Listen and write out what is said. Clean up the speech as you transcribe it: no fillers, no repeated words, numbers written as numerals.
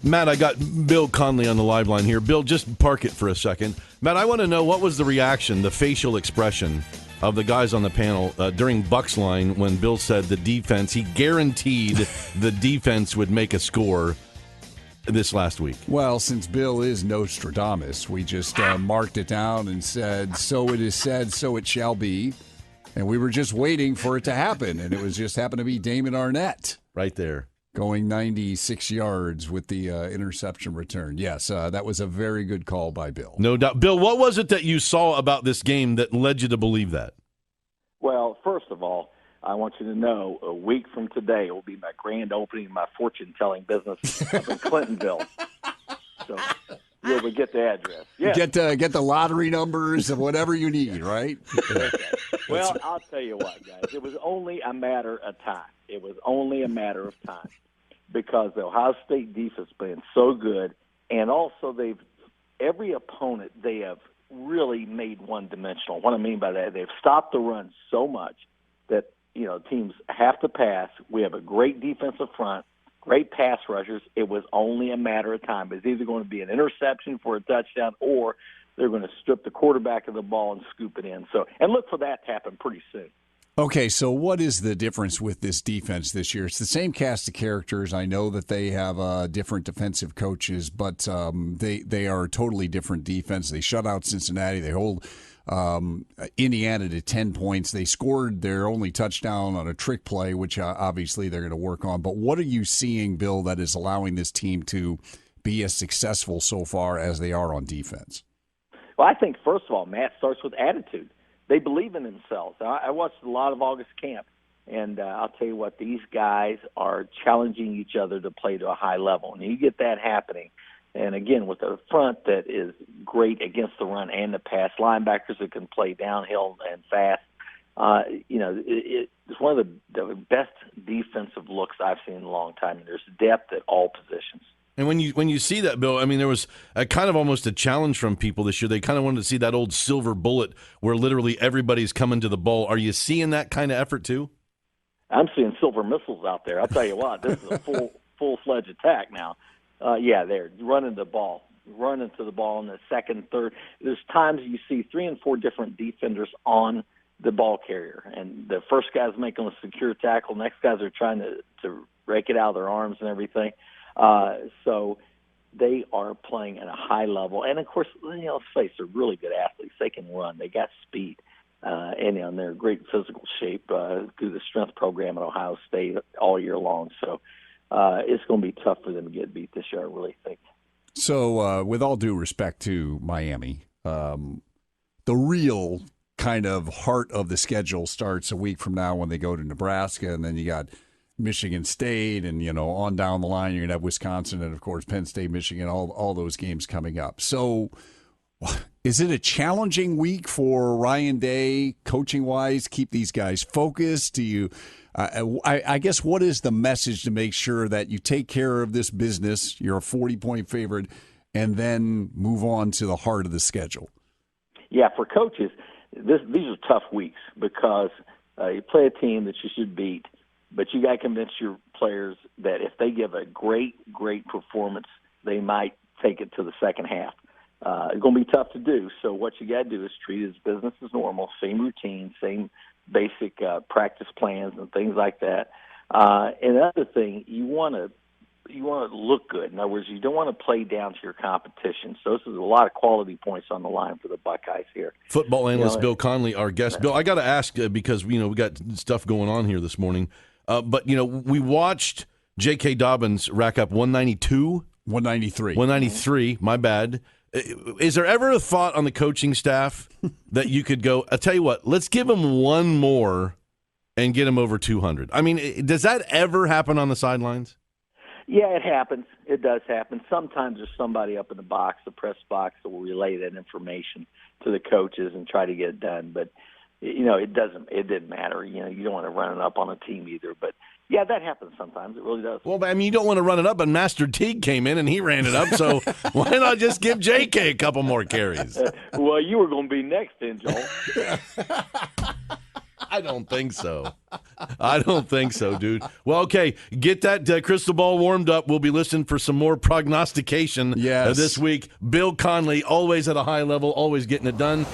Matt, I got Bill Conley on the live line here. Bill, just park it for a second. Matt, I want to know what was the reaction, the facial expression of the guys on the panel during Buck's line when Bill said the defense, he guaranteed the defense would make a score this last week. Well, since Bill is Nostradamus, we just marked it down and said, so it is said, so it shall be. And we were just waiting for it to happen, and it was just happened to be Damon Arnett. Right there. Going 96 yards with the interception return. Yes, that was a very good call by Bill. No doubt. Bill, what was it that you saw about this game that led you to believe that? Well, first of all, I want you to know a week from today will be my grand opening of my fortune-telling business up in Clintonville. So you'll get the address. Yeah. Get the lottery numbers and whatever you need, right? Well, I'll tell you what, guys. It was only a matter of time. It was only a matter of time because the Ohio State defense has been so good, and also every opponent they have really made one-dimensional. What I mean by that, they've stopped the run so much that teams have to pass. We have a great defensive front, great pass rushers. It was only a matter of time. It's either going to be an interception for a touchdown or they're going to strip the quarterback of the ball and scoop it in. So, and look for that to happen pretty soon. Okay, so what is the difference with this defense this year? It's the same cast of characters. I know that they have different defensive coaches, but they are a totally different defense. They shut out Cincinnati. They hold Indiana to 10 points. They scored their only touchdown on a trick play, which obviously they're going to work on. But what are you seeing, Bill, that is allowing this team to be as successful so far as they are on defense? Well, I think, first of all, Matt, starts with attitude. They believe in themselves. I watched a lot of August camp, and I'll tell you what, these guys are challenging each other to play to a high level. And you get that happening. And, again, with a front that is great against the run and the pass, linebackers that can play downhill and fast, it's one of the best defensive looks I've seen in a long time. And there's depth at all positions. And when you see that, Bill, I mean, there was a kind of almost a challenge from people this year. They kind of wanted to see that old silver bullet where literally everybody's coming to the ball. Are you seeing that kind of effort too? I'm seeing silver missiles out there. I'll tell you what, this is a full-fledged attack now. They're running the ball in the second, third. There's times you see 3 and 4 different defenders on the ball carrier, and the first guy's making a secure tackle. Next guys are trying to rake it out of their arms and everything. So they are playing at a high level. And, of course, let's face it, they're really good athletes. They can run. They got speed. And they're in great physical shape through the strength program at Ohio State all year long. So it's going to be tough for them to get beat this year, I really think. So with all due respect to Miami, the real kind of heart of the schedule starts a week from now when they go to Nebraska, and then you got Michigan State, and on down the line you're gonna have Wisconsin, and of course Penn State, Michigan, all those games coming up. So, is it a challenging week for Ryan Day, coaching wise? Keep these guys focused. Do you? I guess what is the message to make sure that you take care of this business? You're a 40-point favorite, and then move on to the heart of the schedule. Yeah, for coaches, these are tough weeks because you play a team that you should beat. But you got to convince your players that if they give a great performance, they might take it to the second half. It's going to be tough to do. So what you got to do is treat it as business as normal, same routine, same basic practice plans and things like that. And the other thing, you want to look good. In other words, you don't want to play down to your competition. So this is a lot of quality points on the line for the Buckeyes here. Football analyst Bill Conley, our guest. Bill, I got to ask because we got stuff going on here this morning. But, we watched J.K. Dobbins rack up 192. 193, my bad. Is there ever a thought on the coaching staff that you could go, I'll tell you what, let's give him one more and get him over 200? I mean, does that ever happen on the sidelines? Yeah, it happens. It does happen. Sometimes there's somebody up in the box, the press box, that will relay that information to the coaches and try to get it done. But it didn't matter. You don't want to run it up on a team either. But, yeah, that happens sometimes. It really does. Well, I mean, you don't want to run it up, but Master Teague came in and he ran it up. So why not just give J.K. a couple more carries? Well, you were going to be next then, Joel. I don't think so. I don't think so, dude. Well, okay, get that crystal ball warmed up. We'll be listening for some more prognostication this week. Bill Conley, always at a high level, always getting it done.